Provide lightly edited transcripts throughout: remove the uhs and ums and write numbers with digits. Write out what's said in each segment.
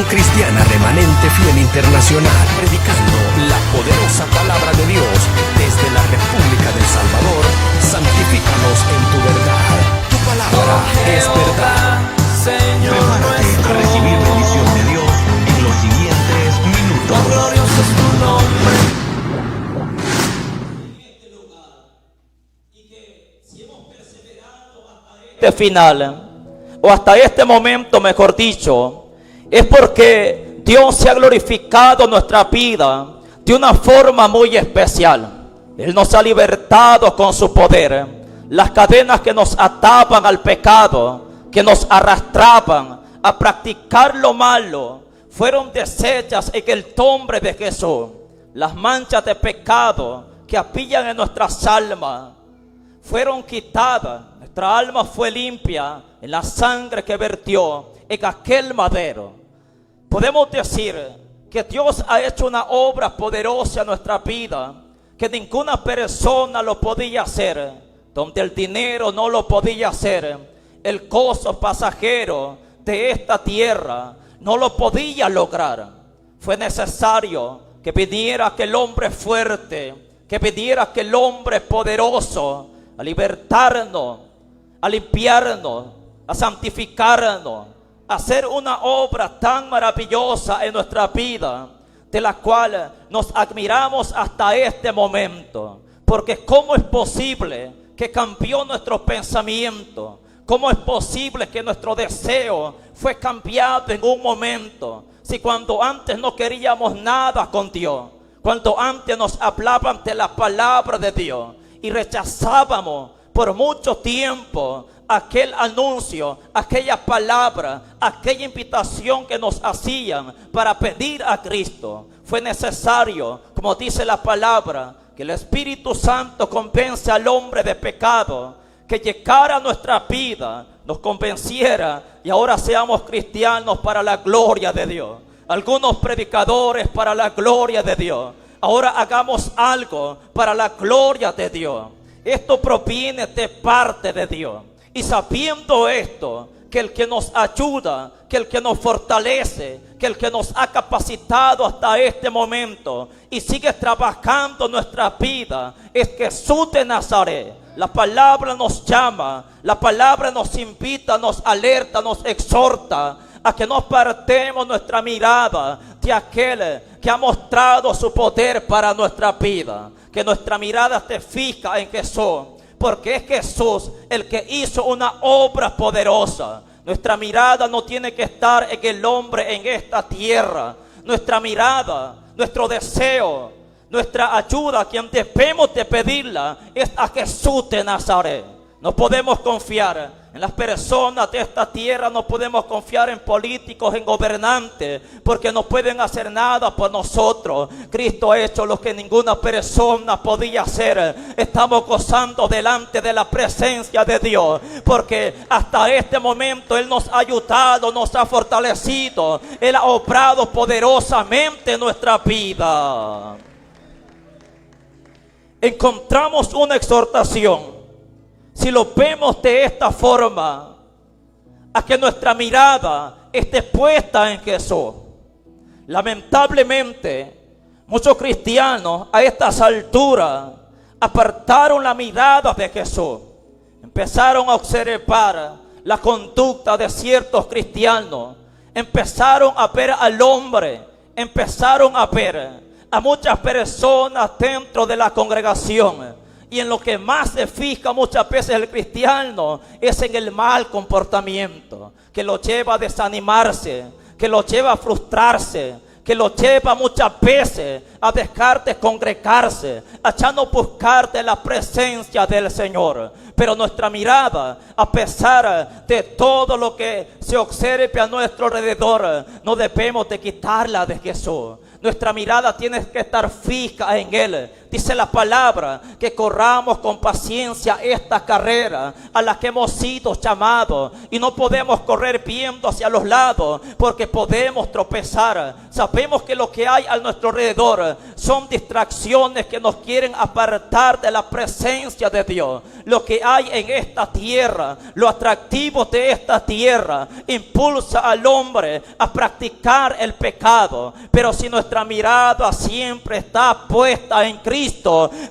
Cristiana Remanente Fiel Internacional, predicando la poderosa palabra de Dios desde la República del Salvador. Santifícanos en tu verdad. Tu palabra es verdad. Prepárate a recibir bendición de Dios en los siguientes minutos. Glorioso es tu nombre. Este final, o hasta este momento mejor dicho, es porque Dios se ha glorificado en nuestra vida de una forma muy especial. Él nos ha libertado con su poder. Las cadenas que nos ataban al pecado, que nos arrastraban a practicar lo malo, fueron deshechas en el nombre de Jesús. Las manchas de pecado que habían en nuestras almas fueron quitadas. Nuestra alma fue limpia en la sangre que vertió en aquel madero. Podemos decir que Dios ha hecho una obra poderosa en nuestra vida, que ninguna persona lo podía hacer, donde el dinero no lo podía hacer, el gozo pasajero de esta tierra no lo podía lograr. Fue necesario que viniera aquel hombre fuerte, que viniera aquel hombre poderoso a libertarnos, a limpiarnos, a santificarnos, a hacer una obra tan maravillosa en nuestra vida, de la cual nos admiramos hasta este momento. Porque ¿cómo es posible que cambió nuestro pensamiento? ¿Cómo es posible que nuestro deseo fue cambiado en un momento? Si cuando antes no queríamos nada con Dios, cuando antes nos hablaban de la palabra de Dios y rechazábamos por mucho tiempo aquel anuncio, aquella palabra, aquella invitación que nos hacían para pedir a Cristo, fue necesario, como dice la palabra, que el Espíritu Santo convence al hombre de pecado, que llegara a nuestra vida, nos convenciera y ahora seamos cristianos para la gloria de Dios. Algunos predicadores para la gloria de Dios. Ahora hagamos algo para la gloria de Dios. Esto proviene de parte de Dios. Y sabiendo esto, que el que nos ayuda, que el que nos fortalece, que el que nos ha capacitado hasta este momento y sigue trabajando nuestra vida, es Jesús de Nazaret. La palabra nos llama, la palabra nos invita, nos alerta, nos exhorta a que no apartemos nuestra mirada de aquel que ha mostrado su poder para nuestra vida. Que nuestra mirada esté fija en Jesús, porque es Jesús el que hizo una obra poderosa. Nuestra mirada no tiene que estar en el hombre en esta tierra. Nuestra mirada, nuestro deseo, nuestra ayuda, a quien debemos de pedirla, es a Jesús de Nazaret. No podemos confiar en las personas de esta tierra, no podemos confiar en políticos, en gobernantes, porque no pueden hacer nada por nosotros. Cristo ha hecho lo que ninguna persona podía hacer. Estamos gozando delante de la presencia de Dios, porque hasta este momento Él nos ha ayudado, nos ha fortalecido. Él ha obrado poderosamente en nuestra vida. Encontramos una exhortación, si lo vemos de esta forma, a que nuestra mirada esté puesta en Jesús. Lamentablemente, muchos cristianos a estas alturas apartaron la mirada de Jesús. Empezaron a observar la conducta de ciertos cristianos. Empezaron a ver al hombre. Empezaron a ver a muchas personas dentro de la congregación. Y en lo que más se fija muchas veces el cristiano es en el mal comportamiento, que lo lleva a desanimarse, que lo lleva a frustrarse, que lo lleva muchas veces a dejar de congregarse, a ya no buscar de la presencia del Señor. Pero nuestra mirada, a pesar de todo lo que se observe a nuestro alrededor, no debemos de quitarla de Jesús. Nuestra mirada tiene que estar fija en Él. Dice la palabra que corramos con paciencia esta carrera a la que hemos sido llamados, y no podemos correr viendo hacia los lados porque podemos tropezar. Sabemos que lo que hay a nuestro alrededor son distracciones que nos quieren apartar de la presencia de Dios. Lo que hay en esta tierra, lo atractivo de esta tierra, impulsa al hombre a practicar el pecado. Pero si nuestra mirada siempre está puesta en Cristo,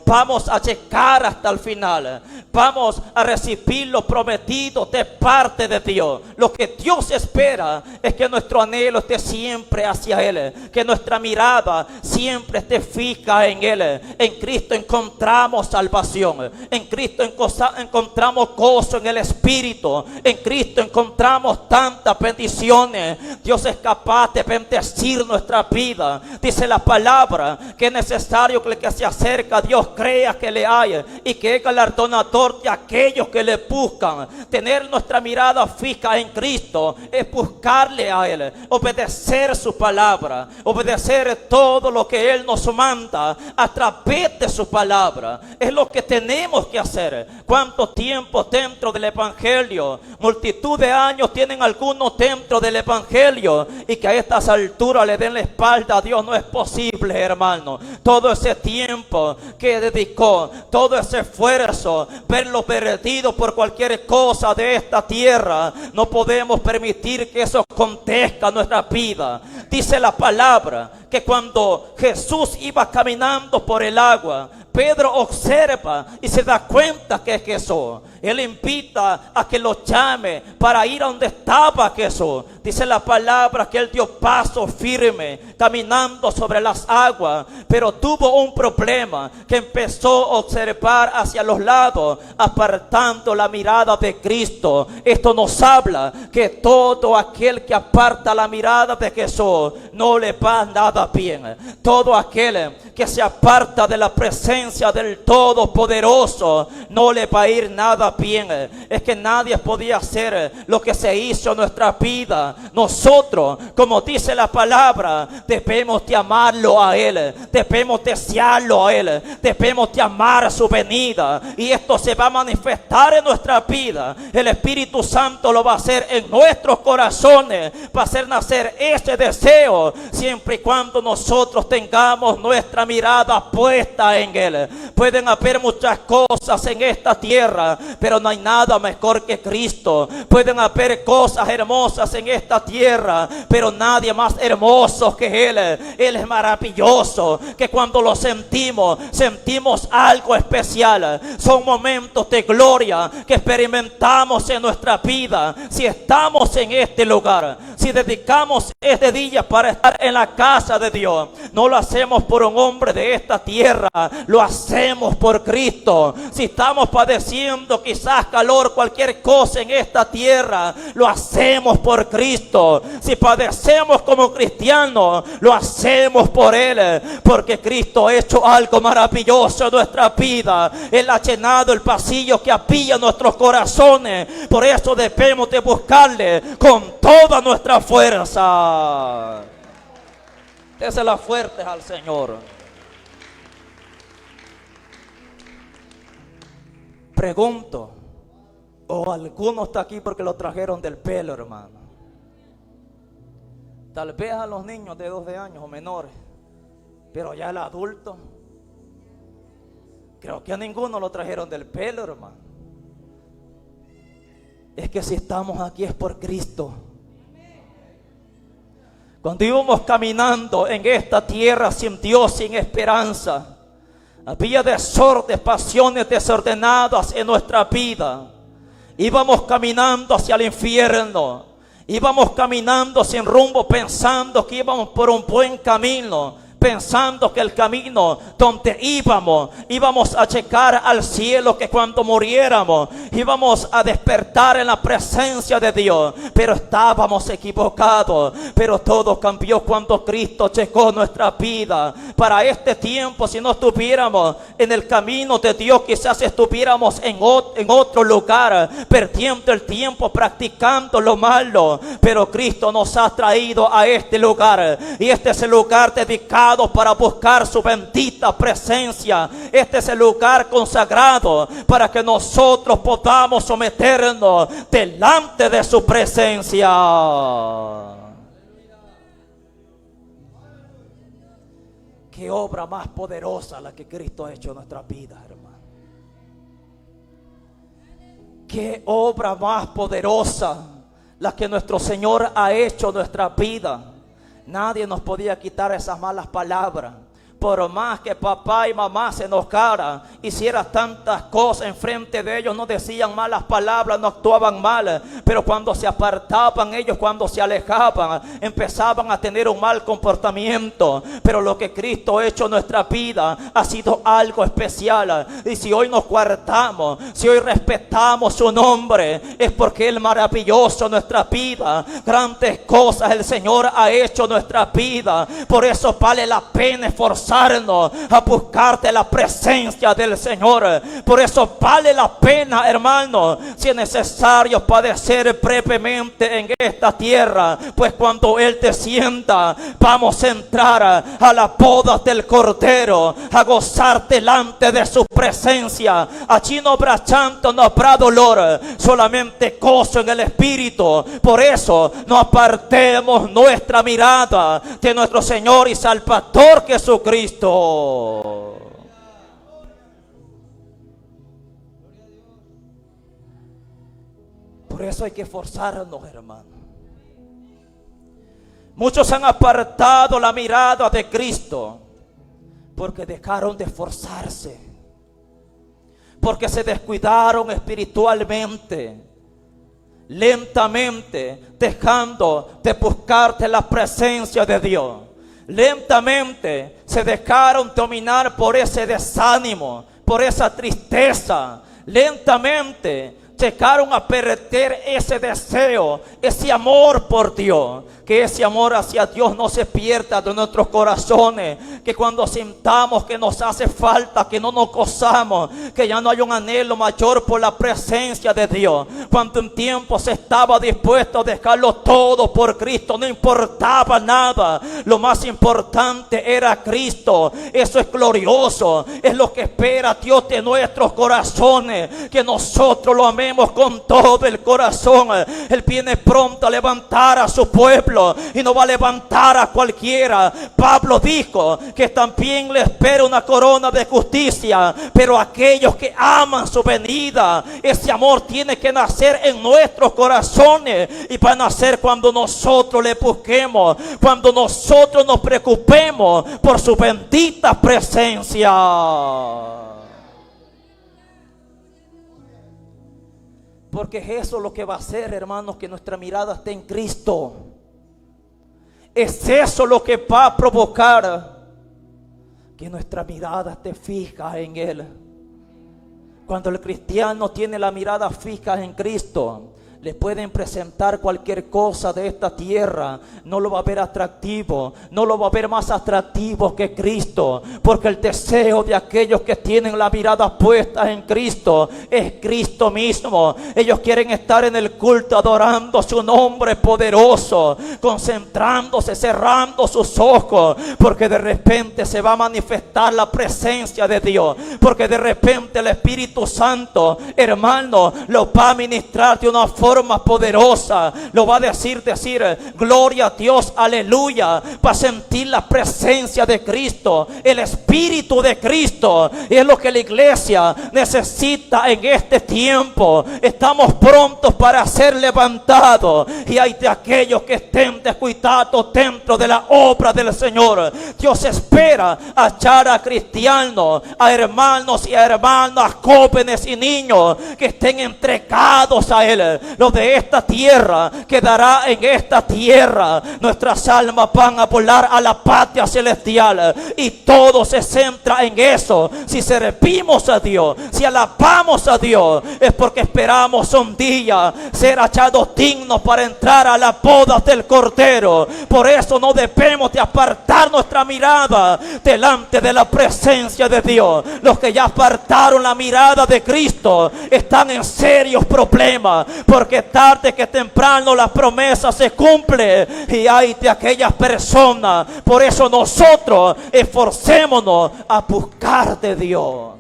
vamos a llegar hasta el final. Vamos a recibir lo prometido de parte de Dios. Lo que Dios espera es que nuestro anhelo esté siempre hacia Él, que nuestra mirada siempre esté fija en Él. En Cristo encontramos salvación, en Cristo encontramos gozo en el Espíritu, en Cristo encontramos tantas bendiciones. Dios es capaz de bendecir nuestra vida. Dice la palabra que es necesario que el que se acerca a Dios crea que le hay y que es galardonador de aquellos que le buscan. Tener nuestra mirada fija en Cristo es buscarle a Él, obedecer su palabra, obedecer todo lo que Él nos manda a través de su palabra. Es lo que tenemos que hacer. ¿Cuánto tiempo dentro del Evangelio? Multitud de años tienen algunos dentro del Evangelio, y que a estas alturas le den la espalda a Dios no es posible, hermano. Todo ese tiempo que dedicó, todo ese esfuerzo, verlo perdido por cualquier cosa de esta tierra, no podemos permitir que eso acontezca en nuestra vida. Dice la palabra que cuando Jesús iba caminando por el agua, Pedro observa y se da cuenta que es Jesús. Él invita a que lo llame para ir a donde estaba Jesús. Dice la palabra que él dio paso firme caminando sobre las aguas, pero tuvo un problema, que empezó a observar hacia los lados, apartando la mirada de Cristo. Esto nos habla que todo aquel que aparta la mirada de Jesús no le va nada bien. Todo aquel que se aparta de la presencia del Todopoderoso no le va a ir nada bien. Es que nadie podía hacer lo que se hizo en nuestra vida. Nosotros, como dice la palabra, debemos de amarlo a Él, debemos desearlo a Él, debemos de amar su venida, y esto se va a manifestar en nuestra vida. El Espíritu Santo lo va a hacer en nuestros corazones, va a hacer nacer ese deseo, siempre y cuando nosotros tengamos nuestra mirada puesta en Él. Pueden haber muchas cosas en esta tierra, pero no hay nada mejor que Cristo. Pueden haber cosas hermosas en esta tierra, pero nadie más hermoso que Él. Él es maravilloso, que cuando lo sentimos algo especial. Son momentos de gloria que experimentamos en nuestra vida. Si estamos en este lugar, si dedicamos este día para estar en la casa de Dios, no lo hacemos por un hombre de esta tierra, lo hacemos por Cristo. Si estamos padeciendo quizás calor, cualquier cosa en esta tierra, lo hacemos por Cristo. Si padecemos como cristianos, lo hacemos por Él, porque Cristo ha hecho algo maravilloso en nuestra vida. Él ha llenado el pasillo que había en nuestros corazones. Por eso debemos de buscarle con toda nuestra fuerza. Désela fuertes al Señor. Pregunto, o alguno está aquí porque lo trajeron del pelo, hermano. Tal vez a los niños de 12 años o menores, pero ya el adulto, creo que a ninguno lo trajeron del pelo, hermano. Es que si estamos aquí es por Cristo. Cuando íbamos caminando en esta tierra sin Dios, sin esperanza, había desorden, pasiones desordenadas en nuestra vida. Íbamos caminando hacia el infierno. Íbamos caminando sin rumbo, pensando que íbamos por un buen camino, pensando que el camino donde íbamos a llegar al cielo, que cuando muriéramos íbamos a despertar en la presencia de Dios. Pero estábamos equivocados. Pero todo cambió cuando Cristo llegó a nuestra vida. Para este tiempo, si no estuviéramos en el camino de Dios, quizás estuviéramos en otro lugar, perdiendo el tiempo practicando lo malo. Pero Cristo nos ha traído a este lugar, y este es el lugar dedicado apartado para buscar su bendita presencia. Este es el lugar consagrado para que nosotros podamos someternos delante de su presencia. Qué obra más poderosa la que Cristo ha hecho en nuestras vidas, hermano. Qué obra más poderosa la que nuestro Señor ha hecho en nuestra vida. Nadie nos podía quitar esas malas palabras. Por más que papá y mamá se enojaran, hicieran tantas cosas enfrente de ellos, no decían malas palabras, no actuaban mal. Pero cuando se apartaban ellos, cuando se alejaban, empezaban a tener un mal comportamiento. Pero lo que Cristo ha hecho en nuestra vida ha sido algo especial. Y si hoy nos guardamos, si hoy respetamos su nombre, es porque Él es maravilloso en nuestra vida. Grandes cosas el Señor ha hecho en nuestra vida. Por eso vale la pena esforzarnos a buscarte la presencia del Señor. Por eso vale la pena, hermano, si es necesario padecer brevemente en esta tierra, pues cuando Él te sienta, vamos a entrar a la boda del Cordero, a gozar delante de su presencia. Allí no habrá llanto, no habrá dolor, solamente gozo en el Espíritu. Por eso no apartemos nuestra mirada de nuestro Señor y Salvador Jesucristo. Por eso hay que esforzarnos, hermano. Muchos han apartado la mirada de Cristo porque dejaron de esforzarse, porque se descuidaron espiritualmente, lentamente dejando de buscarte la presencia de Dios. Lentamente se dejaron dominar por ese desánimo, por esa tristeza. Lentamente llegaron a perder ese deseo, ese amor por Dios. Que ese amor hacia Dios no se pierda de nuestros corazones. Que cuando sintamos que nos hace falta, que no nos gozamos, que ya no hay un anhelo mayor por la presencia de Dios. Cuando un tiempo se estaba dispuesto a dejarlo todo por Cristo, no importaba nada. Lo más importante era Cristo. Eso es glorioso. Es lo que espera Dios de nuestros corazones. Que nosotros lo amemos con todo el corazón. Él viene pronto a levantar a su pueblo y no va a levantar a cualquiera. Pablo dijo que también le espera una corona de justicia, pero aquellos que aman su venida, ese amor tiene que nacer en nuestros corazones y va a nacer cuando nosotros le busquemos, cuando nosotros nos preocupemos por su bendita presencia. Porque es eso lo que va a hacer, hermanos, que nuestra mirada esté en Cristo. Es eso lo que va a provocar que nuestra mirada esté fija en Él. Cuando el cristiano tiene la mirada fija en Cristo, le pueden presentar cualquier cosa de esta tierra, no lo va a ver atractivo, no lo va a ver más atractivo que Cristo, porque el deseo de aquellos que tienen la mirada puesta en Cristo es Cristo mismo. Ellos quieren estar en el culto adorando su nombre poderoso, concentrándose, cerrando sus ojos, porque de repente se va a manifestar la presencia de Dios, porque de repente el Espíritu Santo, hermano, lo va a ministrar de una forma poderosa. Lo va a decir gloria a Dios, aleluya. Va a sentir la presencia de Cristo, el Espíritu de Cristo. Y es lo que la iglesia necesita en este tiempo. Estamos prontos para ser levantados, y hay de aquellos que estén descuidados dentro de la obra del Señor. Dios espera hallar a cristianos, a hermanos y a hermanas, jóvenes y niños que estén entregados a Él. Lo de esta tierra quedará en esta tierra. Nuestras almas van a volar a la patria celestial, y todo se centra en eso. Si servimos a Dios, si alabamos a Dios, es porque esperamos un día ser hallados dignos para entrar a la boda del Cordero. Por eso no debemos de apartar nuestra mirada delante de la presencia de Dios. Los que ya apartaron la mirada de Cristo están en serios problemas, porque porque tarde que temprano la promesa se cumple y hay de aquellas personas. Por eso nosotros esforcémonos a buscar de Dios.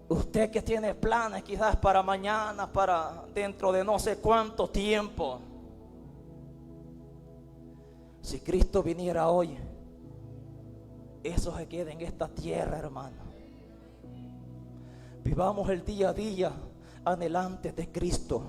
Usted que tiene planes quizás para mañana, para dentro de no sé cuánto tiempo. Si Cristo viniera hoy, eso se queda en esta tierra, hermano. Vivamos el día a día anhelantes de Cristo.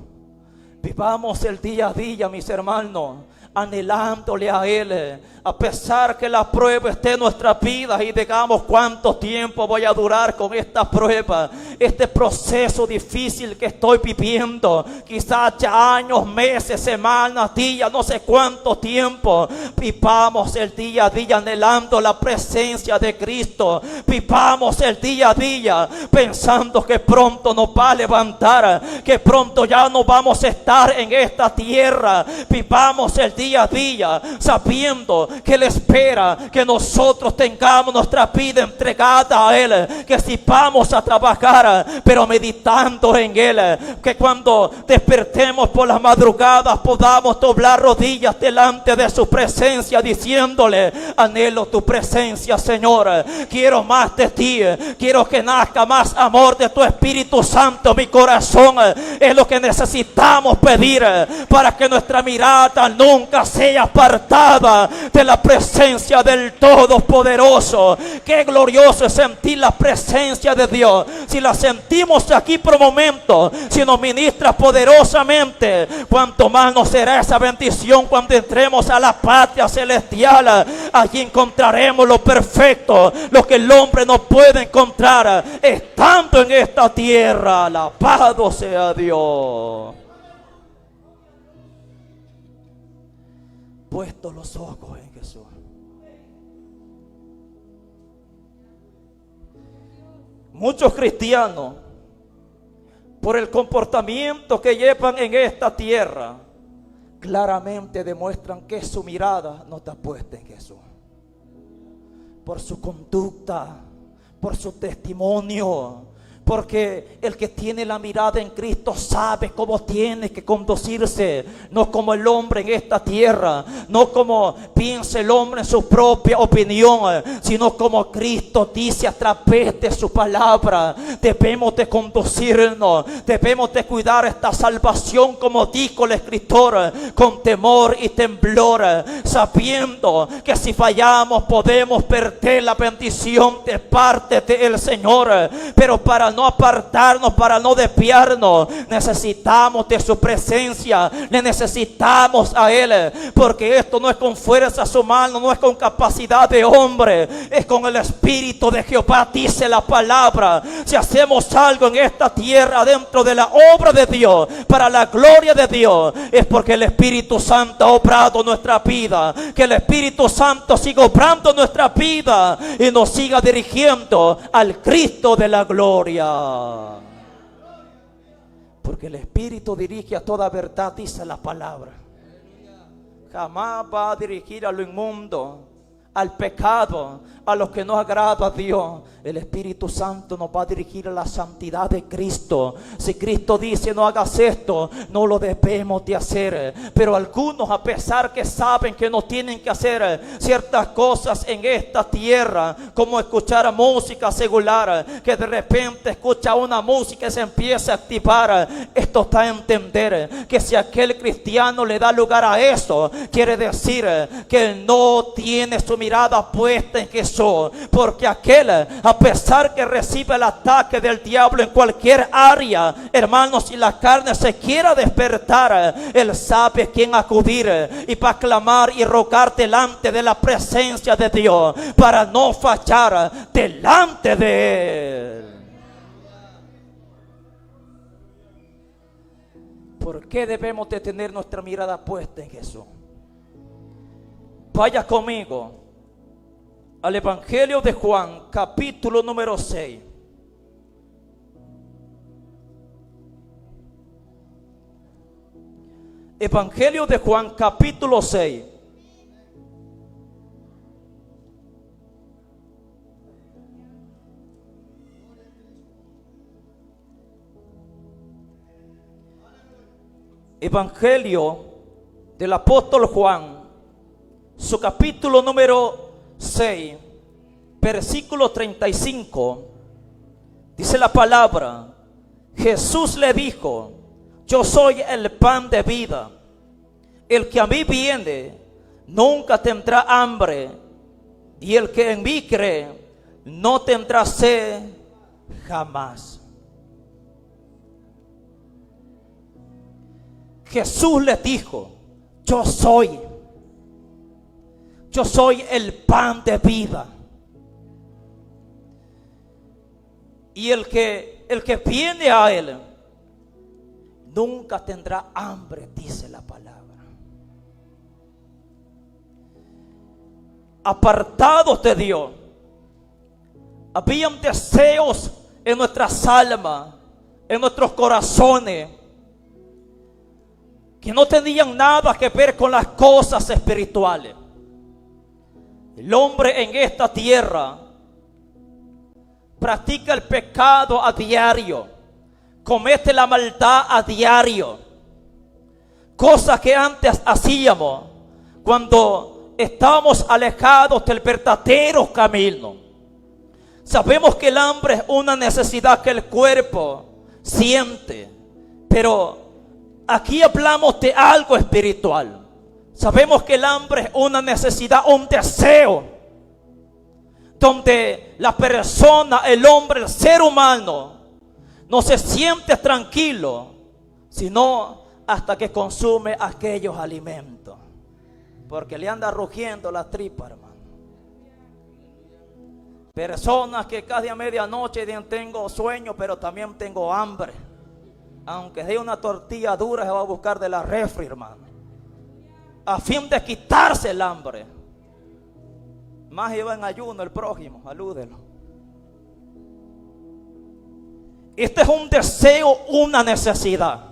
Vivamos el día a día, mis hermanos, anhelándole a Él. A pesar que la prueba esté en nuestras vidas y digamos cuánto tiempo voy a durar con esta prueba, este proceso difícil que estoy viviendo, quizás ya años, meses, semanas, días, no sé cuánto tiempo. Vivamos el día a día anhelando la presencia de Cristo. Vivamos el día a día pensando que pronto nos va a levantar, que pronto ya no vamos a estar en esta tierra. Vivamos el día a día sabiendo que Él espera que nosotros tengamos nuestra vida entregada a Él, que si vamos a trabajar, pero meditando en Él, que cuando despertemos por las madrugadas podamos doblar rodillas delante de su presencia diciéndole: anhelo tu presencia, Señor, quiero más de ti, quiero que nazca más amor de tu Espíritu Santo en mi corazón. Es lo que necesitamos pedir para que nuestra mirada nunca sea apartada de la presencia del Todopoderoso. Qué glorioso es sentir la presencia de Dios. Si la sentimos aquí por momentos, si nos ministra poderosamente, cuanto más nos será esa bendición cuando entremos a la patria celestial. Allí encontraremos lo perfecto, lo que el hombre no puede encontrar estando en esta tierra. Alabado sea Dios. Puestos los ojos en Jesús. Muchos cristianos, por el comportamiento que llevan en esta tierra, claramente demuestran que su mirada no está puesta en Jesús. Por su conducta, por su testimonio. Porque el que tiene la mirada en Cristo sabe cómo tiene que conducirse. No como el hombre en esta tierra, no como piensa el hombre en su propia opinión, sino como Cristo dice a través de su palabra. Debemos de conducirnos, debemos de cuidar esta salvación, como dijo el escritor, con temor y temblor, sabiendo que si fallamos podemos perder la bendición de parte del Señor. Pero para no apartarnos, para no desviarnos, necesitamos de su presencia, le necesitamos a Él, porque esto no es con fuerzas humanas, no es con capacidad de hombre, es con el Espíritu de Jehová, dice la palabra. Si hacemos algo en esta tierra dentro de la obra de Dios, para la gloria de Dios, es porque el Espíritu Santo ha obrado nuestra vida, que el Espíritu Santo siga obrando nuestra vida y nos siga dirigiendo al Cristo de la gloria. Porque el Espíritu dirige a toda verdad, dice la palabra. Jamás va a dirigir a lo inmundo, al pecado, a lo que no agrada a Dios. El Espíritu Santo nos va a dirigir a la santidad de Cristo. Si Cristo dice no hagas esto, no lo debemos de hacer. Pero algunos, a pesar que saben que no tienen que hacer ciertas cosas en esta tierra, como escuchar música secular, que de repente escucha una música y se empieza a activar, esto está a entender que si aquel cristiano le da lugar a eso, quiere decir que no tiene su mirada puesta en Jesús. Porque aquel, a pesar que recibe el ataque del diablo en cualquier área, hermanos, si la carne se quiera despertar, él sabe a quién acudir y para clamar y rogar delante de la presencia de Dios, para no fallar delante de Él. ¿Por qué debemos de tener nuestra mirada puesta en Jesús? Vaya conmigo al Evangelio de Juan, capítulo número 6. Evangelio de Juan, capítulo 6. Evangelio del apóstol Juan, su capítulo número 6, versículo 35, dice la palabra: Jesús le dijo: yo soy el pan de vida. El que a mí viene nunca tendrá hambre, y el que en mí cree no tendrá sed jamás. Jesús les dijo: yo soy el pan de vida. Y el que viene a Él nunca tendrá hambre, dice la palabra. Apartados de Dios, habían deseos en nuestras almas, en nuestros corazones, que no tenían nada que ver con las cosas espirituales. El hombre en esta tierra practica el pecado a diario, comete la maldad a diario, cosas que antes hacíamos cuando estábamos alejados del verdadero camino. Sabemos que el hambre es una necesidad que el cuerpo siente, pero aquí hablamos de algo espiritual. Sabemos que el hambre es una necesidad, un deseo, donde la persona, el hombre, el ser humano, no se siente tranquilo, sino hasta que consume aquellos alimentos, porque le anda rugiendo la tripa, hermano. Personas que casi a medianoche dicen: tengo sueño, pero también tengo hambre. Aunque sea una tortilla dura, se va a buscar de la refri, hermano, a fin de quitarse el hambre. Más iba en ayuno el prójimo, alúdelo. Este es un deseo, una necesidad.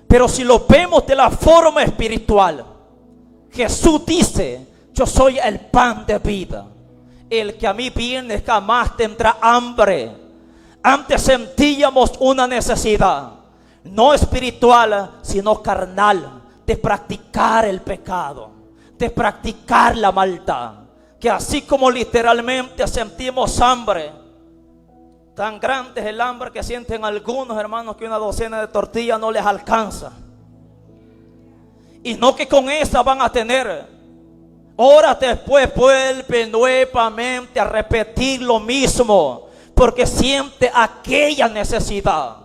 Pero si lo vemos de la forma espiritual, Jesús dice: yo soy el pan de vida. El que a mí viene jamás tendrá hambre. Antes sentíamos una necesidad, no espiritual, sino carnal, de practicar el pecado, de practicar la maldad. Que así como literalmente sentimos hambre, tan grande es el hambre que sienten algunos hermanos que una docena de tortillas no les alcanza. Y no que con esa van a tener. Horas después vuelve nuevamente a repetir lo mismo, porque siente aquella necesidad,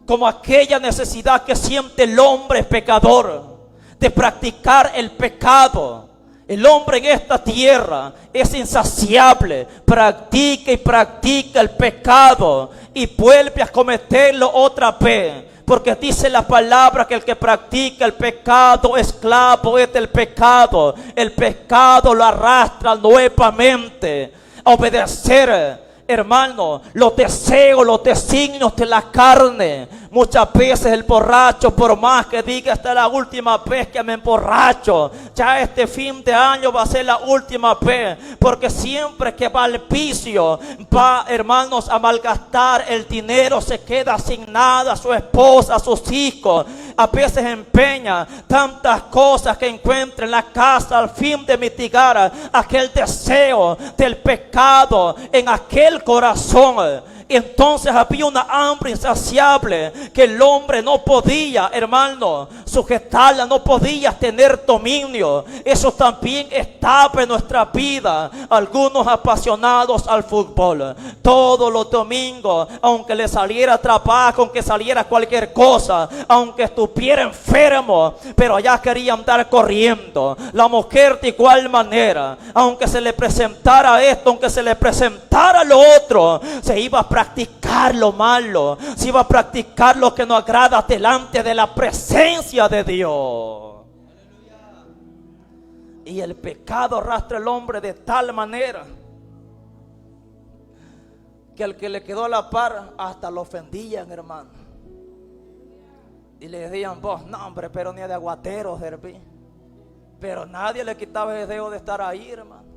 como aquella necesidad que siente el hombre pecador, de practicar el pecado. El hombre en esta tierra es insaciable, practica y practica el pecado y vuelve a cometerlo otra vez, porque dice la palabra que el que practica el pecado, esclavo es del pecado. El pecado lo arrastra nuevamente a obedecer, hermano, los deseos, los designios de la carne. Muchas veces el borracho, por más que diga esta es la última vez que me emborracho, ya este fin de año va a ser la última vez, porque siempre que va al vicio, va, hermanos, a malgastar el dinero, se queda sin nada, su esposa, sus hijos. A veces empeña tantas cosas que encuentra en la casa al fin de mitigar aquel deseo del pecado en aquel corazón. Entonces había una hambre insaciable que el hombre no podía, hermano, sujetarla, no podía tener dominio. Eso también estaba en nuestra vida. Algunos apasionados al fútbol, todos los domingos, aunque le saliera trabajo, aunque saliera cualquier cosa, aunque estuviera enfermo, pero allá quería andar corriendo. La mujer de igual manera, aunque se le presentara esto, aunque se le presentara lo otro, se iba a practicar lo malo, se iba a practicar lo que no agrada delante de la presencia de Dios. Y el pecado arrastra al hombre de tal manera que al que le quedó a la par hasta lo ofendían, hermano, y le decían: vos, no hombre, pero ni de aguatero serví. Pero nadie le quitaba el deseo de estar ahí, hermano.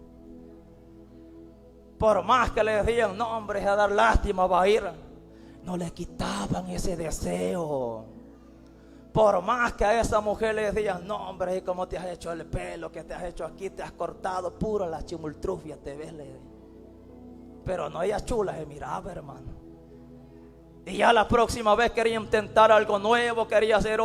Por más que le decían: no hombre, es a dar lástima, va a ir, no le quitaban ese deseo. Por más que a esa mujer le digan, no hombre, ¿y cómo te has hecho el pelo? ¿Qué te has hecho aquí? Te has cortado, pura la chimultrufia te ves, le. Pero no, ella chula se miraba, hermano. Y ya la próxima vez quería intentar algo nuevo, quería hacer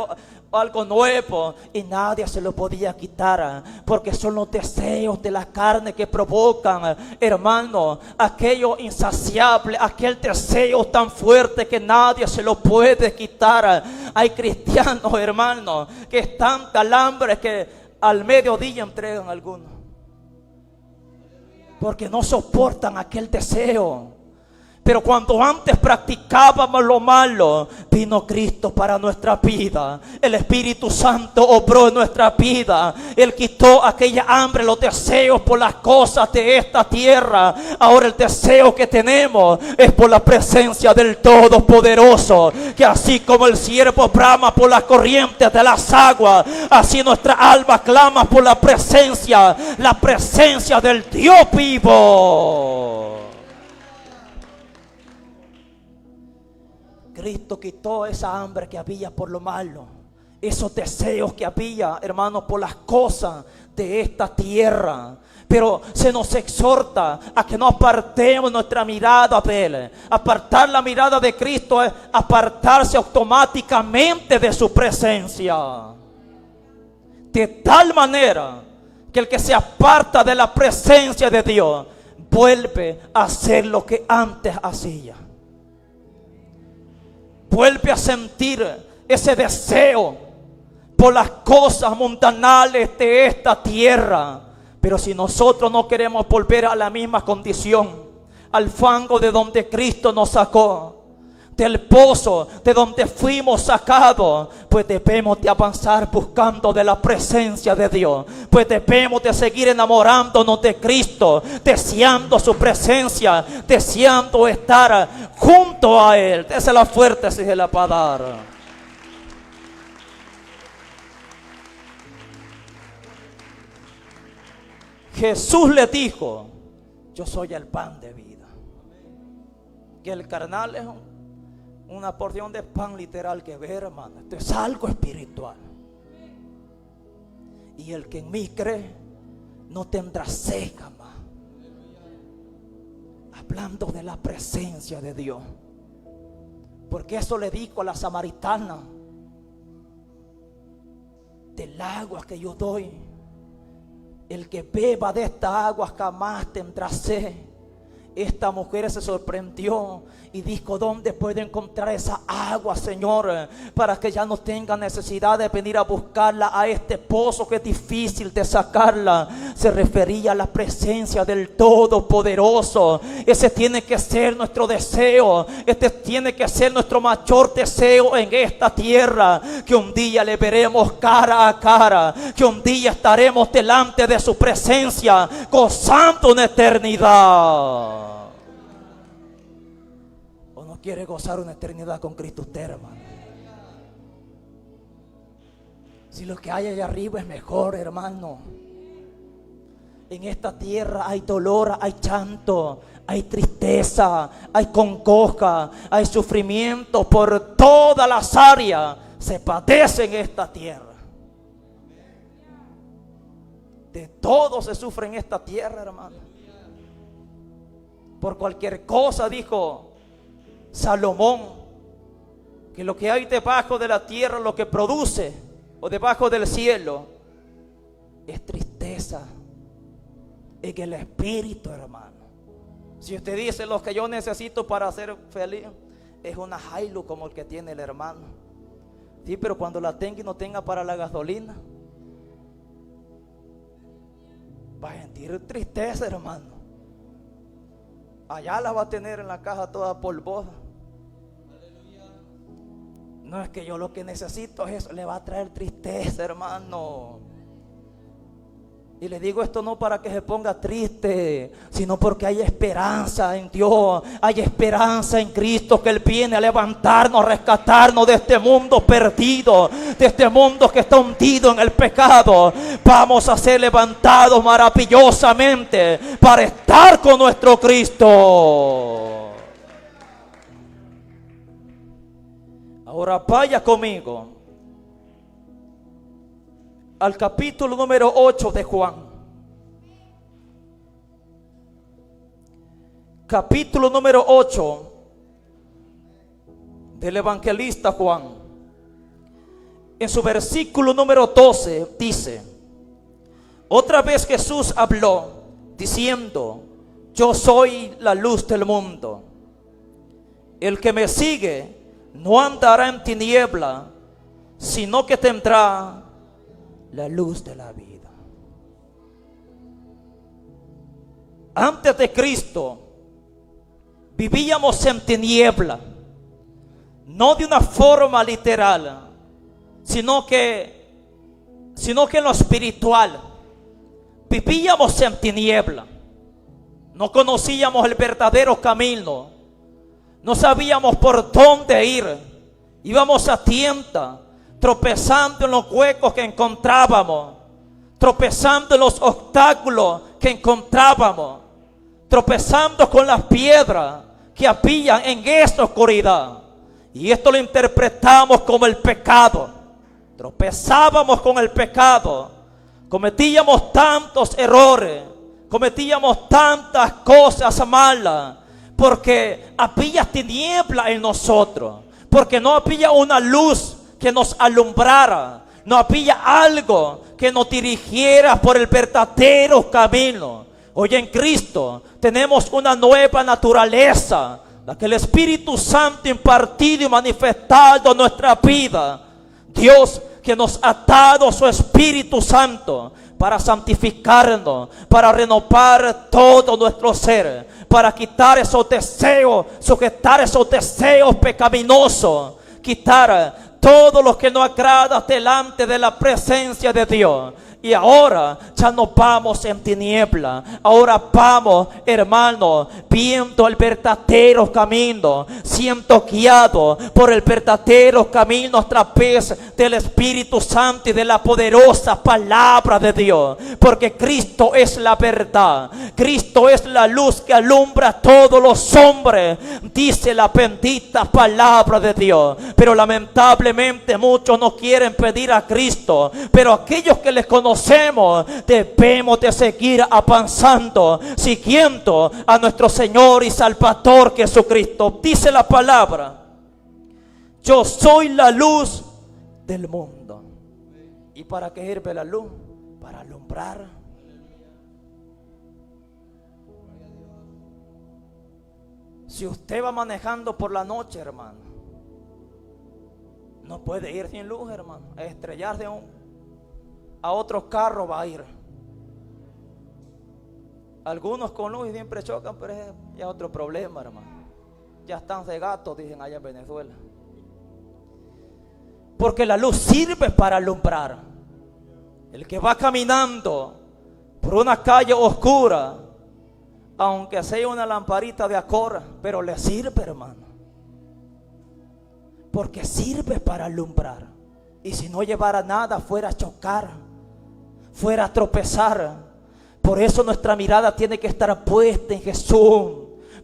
algo nuevo, y nadie se lo podía quitar, porque son los deseos de la carne que provocan, hermano, aquello insaciable, aquel deseo tan fuerte que nadie se lo puede quitar. Hay cristianos, hermano, que están tan hambre que al mediodía entregan algunos, porque no soportan aquel deseo. Pero cuando antes practicábamos lo malo, vino Cristo para nuestra vida. El Espíritu Santo obró en nuestra vida. Él quitó aquella hambre, los deseos por las cosas de esta tierra. Ahora el deseo que tenemos es por la presencia del Todopoderoso. Que así como el siervo brama por las corrientes de las aguas, así nuestra alma clama por la presencia del Dios vivo. Cristo quitó esa hambre que había por lo malo, esos deseos que había, hermanos, por las cosas de esta tierra. Pero se nos exhorta a que no apartemos nuestra mirada de Él. Apartar la mirada de Cristo es apartarse automáticamente de su presencia. De tal manera que el que se aparta de la presencia de Dios vuelve a hacer lo que antes hacía. Vuelve a sentir ese deseo por las cosas mundanales de esta tierra. Pero si nosotros no queremos volver a la misma condición, al fango de donde Cristo nos sacó, del pozo de donde fuimos sacados, pues debemos de avanzar buscando de la presencia de Dios. Pues debemos de seguir enamorándonos de Cristo, deseando su presencia, deseando estar junto a Él. Désela fuerte si se la va a dar. Jesús le dijo: yo soy el pan de vida. Que el carnal es una porción de pan literal que ve, hermano. Esto es algo espiritual. Y el que en mí cree no tendrá sed jamás. Hablando de la presencia de Dios. Porque eso le dijo a la samaritana: del agua que yo doy, el que beba de esta agua jamás tendrá sed. Esta mujer se sorprendió y dijo: ¿dónde puedo encontrar esa agua, Señor? Para que ya no tenga necesidad de venir a buscarla a este pozo que es difícil de sacarla. Se refería a la presencia del Todopoderoso. Ese tiene que ser nuestro deseo. Este tiene que ser nuestro mayor deseo en esta tierra. Que un día le veremos cara a cara. Que un día estaremos delante de su presencia, gozando una eternidad. ¿Quiere gozar una eternidad con Cristo usted, hermano? Si lo que hay allá arriba es mejor, hermano. En esta tierra hay dolor, hay llanto, hay tristeza, hay congoja, hay sufrimiento por todas las áreas. Se padece en esta tierra. De todo se sufre en esta tierra, hermano. Por cualquier cosa, dijo Salomón, que lo que hay debajo de la tierra, lo que produce, o debajo del cielo, es tristeza en el espíritu, hermano. Si usted dice: lo que yo necesito para ser feliz es una Hilux como el que tiene el hermano. Sí, pero cuando la tenga y no tenga para la gasolina, va a sentir tristeza, hermano. Allá la va a tener en la caja toda polvosa. No, es que yo lo que necesito es eso. Le va a traer tristeza, hermano. Y le digo esto no para que se ponga triste, sino porque hay esperanza en Dios. Hay esperanza en Cristo, que Él viene a levantarnos, a rescatarnos de este mundo perdido, de este mundo que está hundido en el pecado. Vamos a ser levantados maravillosamente para estar con nuestro Cristo. Ahora vaya conmigo al capítulo número 8 de Juan. Capítulo número 8 del evangelista Juan. En su versículo número 12 dice: otra vez Jesús habló diciendo: yo soy la luz del mundo. El que me sigue no andará en tiniebla, sino que tendrá la luz de la vida. Antes de Cristo vivíamos en tiniebla, no de una forma literal, sino que en lo espiritual. Vivíamos en tiniebla, no conocíamos el verdadero camino, no sabíamos por dónde ir, íbamos a tientas, tropezando en los huecos que encontrábamos, tropezando en los obstáculos que encontrábamos, tropezando con las piedras que había en esa oscuridad. Y esto lo interpretamos como el pecado. Tropezábamos con el pecado, cometíamos tantos errores, cometíamos tantas cosas malas, porque había tiniebla en nosotros, porque no había una luz que nos alumbrara, no había algo que nos dirigiera por el verdadero camino. Hoy en Cristo tenemos una nueva naturaleza, la que el Espíritu Santo impartido y manifestado en nuestra vida. Dios que nos ha dado su Espíritu Santo para santificarnos, para renovar todo nuestro ser, para quitar esos deseos, sujetar esos deseos pecaminosos, quitar todo lo que no agrada delante de la presencia de Dios. Y ahora ya no vamos en tiniebla, ahora vamos, hermano, viendo el verdadero camino, siendo guiado por el verdadero camino a través del Espíritu Santo y de la poderosa palabra de Dios. Porque Cristo es la verdad, Cristo es la luz que alumbra a todos los hombres, dice la bendita palabra de Dios. Pero lamentablemente muchos no quieren pedir a Cristo, pero aquellos que les conocemos debemos de seguir avanzando, siguiendo a nuestro Señor y Salvador Jesucristo. Dice la palabra: yo soy la luz del mundo. ¿Y para qué sirve la luz? Para alumbrar. Si usted va manejando por la noche, hermano, no puede ir sin luz, hermano. A estrellarse a otro carro va a ir. Algunos con luz siempre chocan, pero es ya otro problema, hermano. Ya están cegados, dicen allá en Venezuela. Porque la luz sirve para alumbrar. El que va caminando por una calle oscura, aunque sea una lamparita de acora, pero le sirve, hermano. Porque sirve para alumbrar. Y si no llevara nada, fuera a chocar, fuera a tropezar. Por eso nuestra mirada tiene que estar puesta en Jesús,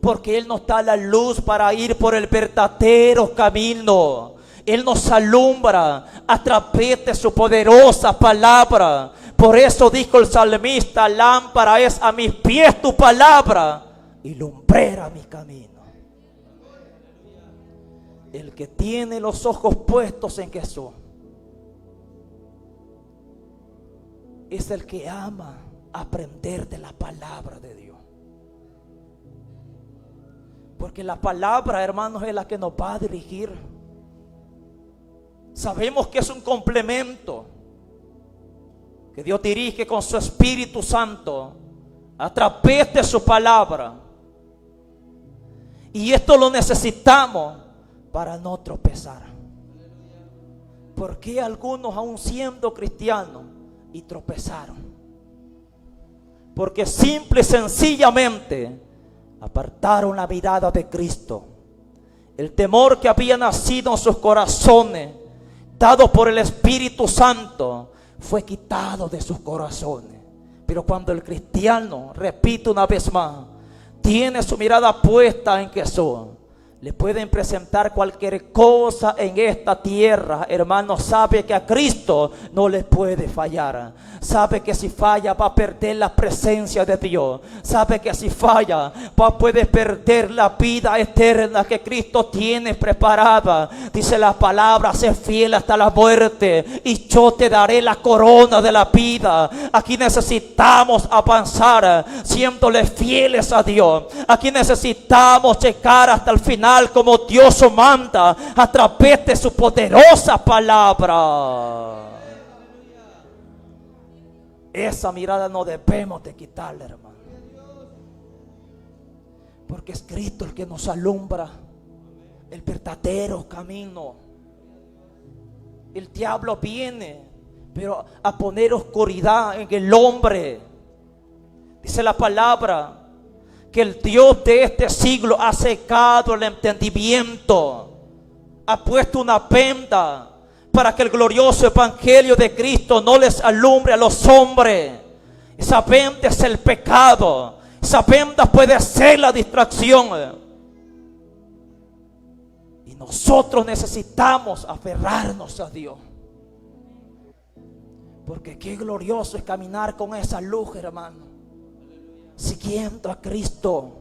porque Él nos da la luz para ir por el verdadero camino. Él nos alumbra a través de su poderosa palabra. Por eso dijo el salmista: lámpara es a mis pies tu palabra y lumbrera mi camino. El que tiene los ojos puestos en Jesús es el que ama aprender de la palabra de Dios. Porque la palabra, hermanos, es la que nos va a dirigir. Sabemos que es un complemento que Dios dirige con su Espíritu Santo a través de su palabra. Y esto lo necesitamos para no tropezar. ¿Por qué algunos, aún siendo cristianos, y tropezaron? Porque simple y sencillamente apartaron la mirada de Cristo. El temor que había nacido en sus corazones, dado por el Espíritu Santo, fue quitado de sus corazones. Pero cuando el cristiano, repito una vez más, tiene su mirada puesta en Jesús, Le pueden presentar cualquier cosa en esta tierra, hermano, sabe que a Cristo no le puede fallar. Sabe que si falla va a perder la presencia de Dios. Sabe que si falla puede perder la vida eterna que Cristo tiene preparada. Dice la palabra: sé fiel hasta la muerte y yo te daré la corona de la vida. Aquí necesitamos avanzar siéndole fieles a Dios. Aquí necesitamos llegar hasta el final como Dios manda a través de su poderosa palabra. Esa mirada no debemos de quitarle, hermano, porque es Cristo el que nos alumbra el verdadero camino. El diablo viene pero a poner oscuridad en el hombre. Dice la palabra que el Dios de este siglo ha secado el entendimiento, ha puesto una venda para que el glorioso evangelio de Cristo no les alumbre a los hombres. Esa venda es el pecado. Esa venda puede ser la distracción. Y nosotros necesitamos aferrarnos a Dios, porque qué glorioso es caminar con esa luz, hermano, siguiendo a Cristo.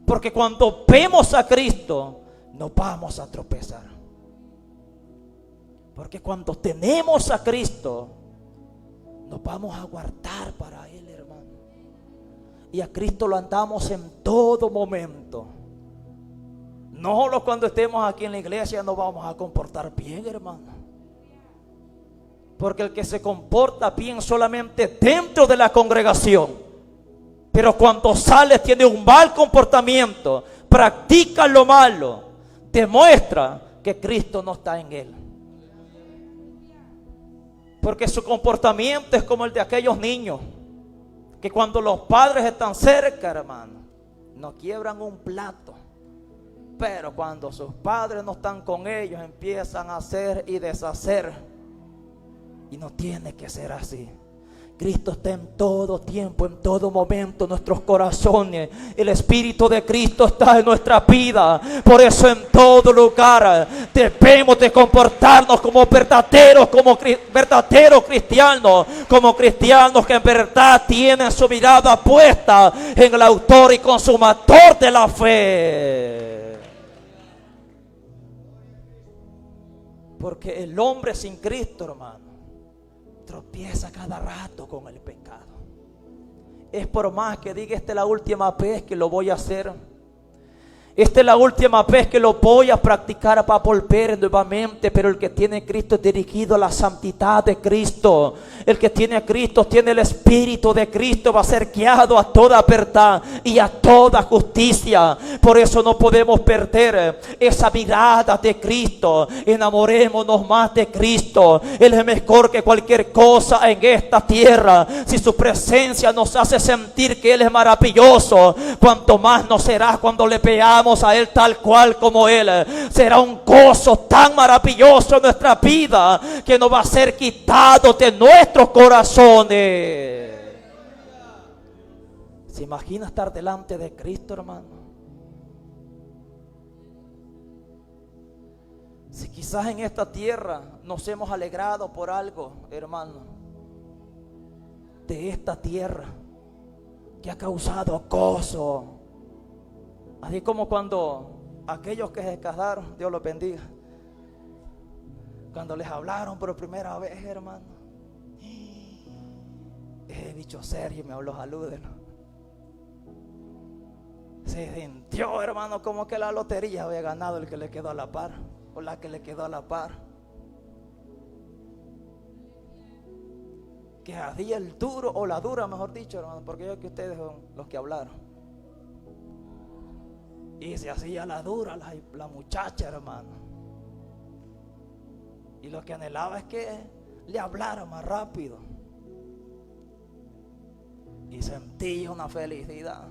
Porque cuando vemos a Cristo no vamos a tropezar. Porque cuando tenemos a Cristo nos vamos a guardar para Él, hermano. Y a Cristo lo andamos en todo momento. No solo cuando estemos aquí en la iglesia nos vamos a comportar bien, hermano. Porque el que se comporta bien solamente dentro de la congregación, pero cuando sale tiene un mal comportamiento, practica lo malo, demuestra que Cristo no está en él. Porque su comportamiento es como el de aquellos niños que cuando los padres están cerca, hermano, no quiebran un plato, pero cuando sus padres no están con ellos empiezan a hacer y deshacer. Y no tiene que ser así. Cristo está en todo tiempo, en todo momento en nuestros corazones. El Espíritu de Cristo está en nuestra vida. Por eso en todo lugar debemos de comportarnos como verdaderos cristianos. Como cristianos que en verdad tienen su mirada puesta en el autor y consumador de la fe. Porque el hombre sin Cristo, hermano, tropieza cada rato con el pecado. Es por más que diga: esta es la última vez que lo voy a hacer, esta es la última vez que lo voy a practicar para volver nuevamente. Pero el que tiene Cristo es dirigido a la santidad de Cristo. El que tiene a Cristo tiene el Espíritu de Cristo, va a ser guiado a toda verdad y a toda justicia. Por eso no podemos perder esa mirada de Cristo. Enamorémonos más de Cristo. Él es mejor que cualquier cosa en esta tierra. Si su presencia nos hace sentir que Él es maravilloso, cuanto más nos será cuando le veamos a Él tal cual como Él. Será un gozo tan maravilloso en nuestra vida que no va a ser quitado de nuestros corazones. ¿Se imagina estar delante de Cristo, hermano? Si quizás en esta tierra nos hemos alegrado por algo, hermano, de esta tierra que ha causado gozo, así como cuando aquellos que se casaron, Dios los bendiga, cuando les hablaron por primera vez, hermano, bicho Sergio me habló, salúdenlo. Se sintió, hermano, como que la lotería había ganado el que le quedó a la par, o la que le quedó a la par. Que hacía el duro o la dura, mejor dicho, hermano, porque yo que ustedes son los que hablaron. Y se hacía la dura la muchacha, hermano. Y lo que anhelaba es que le hablara más rápido. Y sentía una felicidad.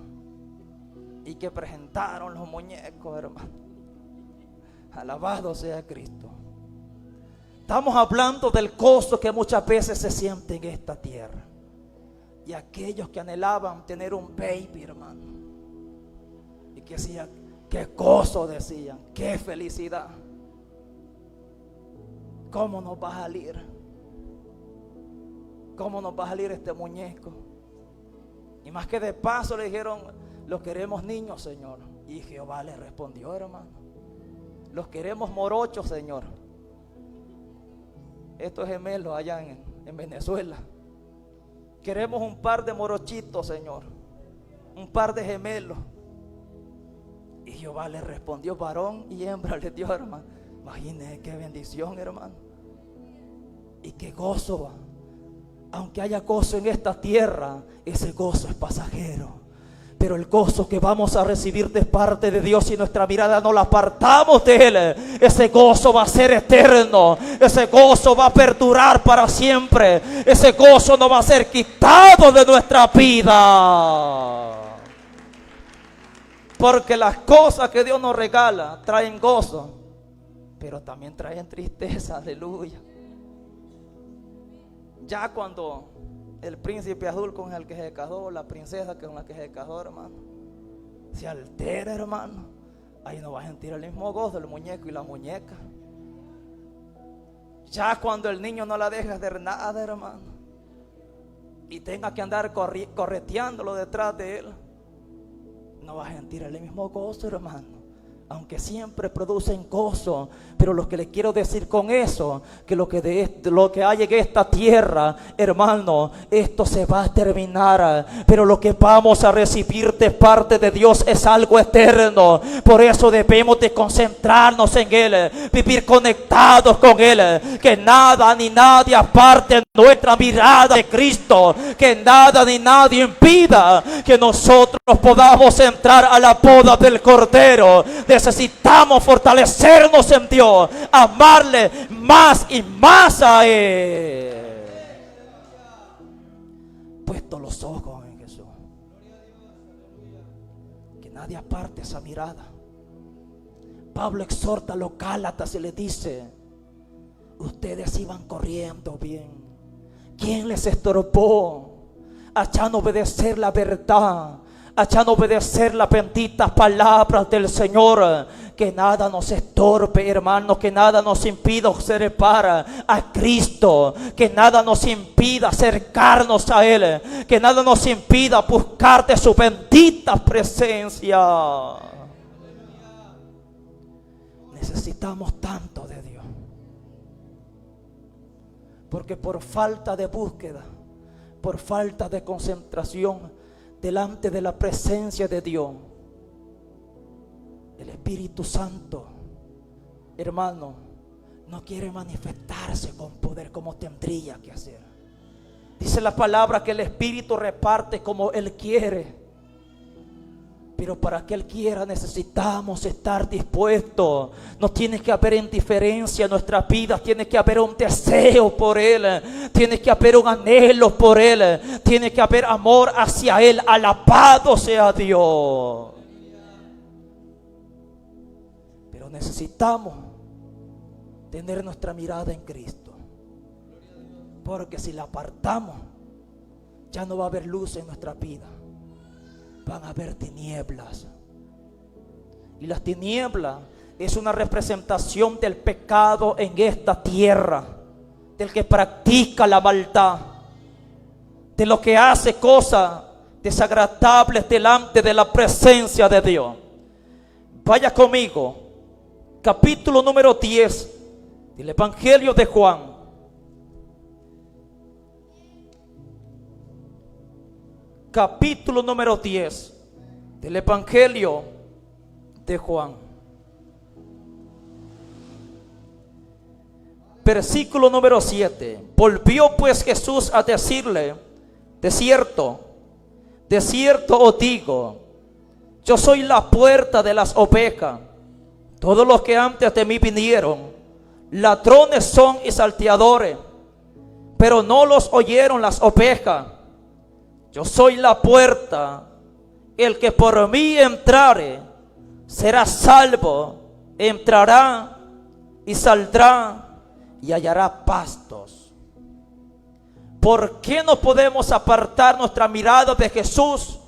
Y que presentaron los muñecos, hermano. Alabado sea Cristo. Estamos hablando del gozo que muchas veces se siente en esta tierra. Y aquellos que anhelaban tener un baby, hermano. Y que Qué gozo, decían, qué felicidad. ¿Cómo nos va a salir? ¿Cómo nos va a salir este muñeco? Y más que de paso le dijeron, los queremos niños, Señor. Y Jehová le respondió, hermano, los queremos morochos, Señor. Estos gemelos allá en Venezuela. Queremos un par de morochitos, Señor. Un par de gemelos. Y Jehová le respondió, varón y hembra le dio, hermano. Imagínense qué bendición, hermano. Y qué gozo va. Aunque haya gozo en esta tierra, ese gozo es pasajero. Pero el gozo que vamos a recibir de parte de Dios, y nuestra mirada no la apartamos de Él, ese gozo va a ser eterno. Ese gozo va a perdurar para siempre. Ese gozo no va a ser quitado de nuestra vida. Porque las cosas que Dios nos regala traen gozo, pero también traen tristeza, aleluya. Ya cuando el príncipe azul con el que se casó, la princesa con la que se casó, hermano, se altera, hermano, ahí no va a sentir el mismo gozo el muñeco y la muñeca. Ya cuando el niño no la deja hacer nada, hermano, y tenga que andar correteándolo detrás de él, no va a sentir el mismo gozo, hermano. Aunque siempre producen gozo, pero lo que le quiero decir con eso, que lo que hay en esta tierra, hermano, esto se va a terminar, pero lo que vamos a recibir de parte de Dios es algo eterno. Por eso debemos de concentrarnos en Él, vivir conectados con Él, que nada ni nadie aparte nuestra mirada de Cristo, que nada ni nadie impida que nosotros podamos entrar a la boda del Cordero. Necesitamos fortalecernos en Dios, amarle más y más a Él. Puesto los ojos en Jesús, que nadie aparte esa mirada. Pablo exhorta a los Gálatas y le dice: ustedes iban corriendo bien. ¿Quién les estorbó? Allá no obedecer la verdad, allá no obedecer las benditas palabras del Señor. Que nada nos estorbe, hermano, que nada nos impida observar a Cristo, que nada nos impida acercarnos a Él, que nada nos impida buscar de su bendita presencia. Necesitamos tanto de Dios, porque por falta de búsqueda, por falta de concentración delante de la presencia de Dios, el Espíritu Santo, hermano, no quiere manifestarse con poder como tendría que hacer. Dice la palabra que el Espíritu reparte como Él quiere, pero para que Él quiera necesitamos estar dispuestos. No tiene que haber indiferencia en nuestras vidas, tiene que haber un deseo por Él, tiene que haber un anhelo por Él, tiene que haber amor hacia Él. Alabado sea Dios. Pero necesitamos tener nuestra mirada en Cristo, porque si la apartamos, ya no va a haber luz en nuestra vida. Van a haber tinieblas. Y las tinieblas es una representación del pecado en esta tierra, del que practica la maldad, de lo que hace cosas desagradables delante de la presencia de Dios. Vaya conmigo, capítulo número 10 del Evangelio de Juan. Capítulo número 10 del Evangelio de Juan. Versículo número 7. Volvió pues Jesús a decirle: de cierto os digo, yo soy la puerta de las ovejas. Todos los que antes de mí vinieron, ladrones son y salteadores, pero no los oyeron las ovejas. Yo soy la puerta, el que por mí entrare será salvo, entrará y saldrá y hallará pastos. ¿Por qué no podemos apartar nuestra mirada de Jesús?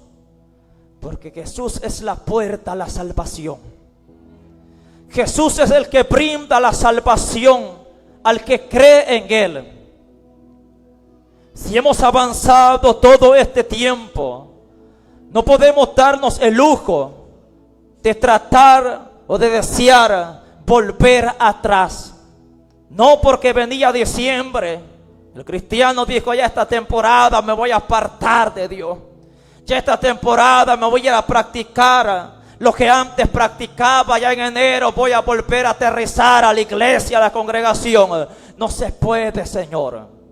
Porque Jesús es la puerta a la salvación. Jesús es el que brinda la salvación al que cree en Él. Si hemos avanzado todo este tiempo, no podemos darnos el lujo de tratar o de desear volver atrás. No porque venía diciembre, el cristiano dijo: ya esta temporada me voy a apartar de Dios. Ya esta temporada me voy a ir a practicar lo que antes practicaba. Ya en enero voy a volver a aterrizar a la iglesia, a la congregación. No se puede, Señor.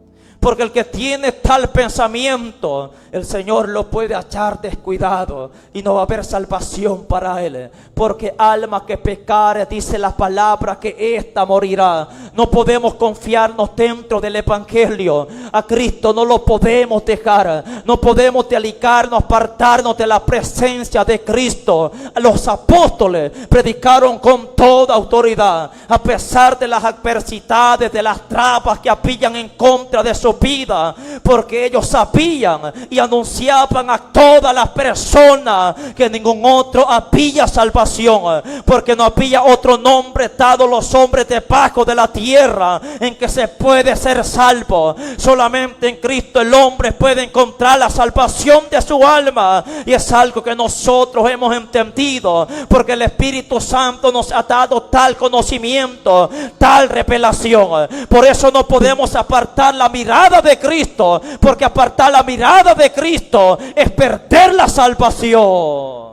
Porque el que tiene tal pensamiento, el Señor lo puede echar descuidado y no va a haber salvación para él. Porque alma que pecare, dice la palabra, que ésta morirá. No podemos confiarnos dentro del evangelio. A Cristo no lo podemos dejar. No podemos dedicarnos, apartarnos de la presencia de Cristo. Los apóstoles predicaron con toda autoridad, a pesar de las adversidades, de las trabas que habían en contra de su vida, porque ellos sabían y anunciaban a todas las personas que ningún otro había salvación, porque no había otro nombre dado a los hombres debajo de la tierra en que se puede ser salvo. Solamente en Cristo el hombre puede encontrar la salvación de su alma, y es algo que nosotros hemos entendido, porque el Espíritu Santo nos ha dado tal conocimiento, tal revelación. Por eso no podemos apartar la mirada de Cristo, porque apartar la mirada de Cristo es perder la salvación.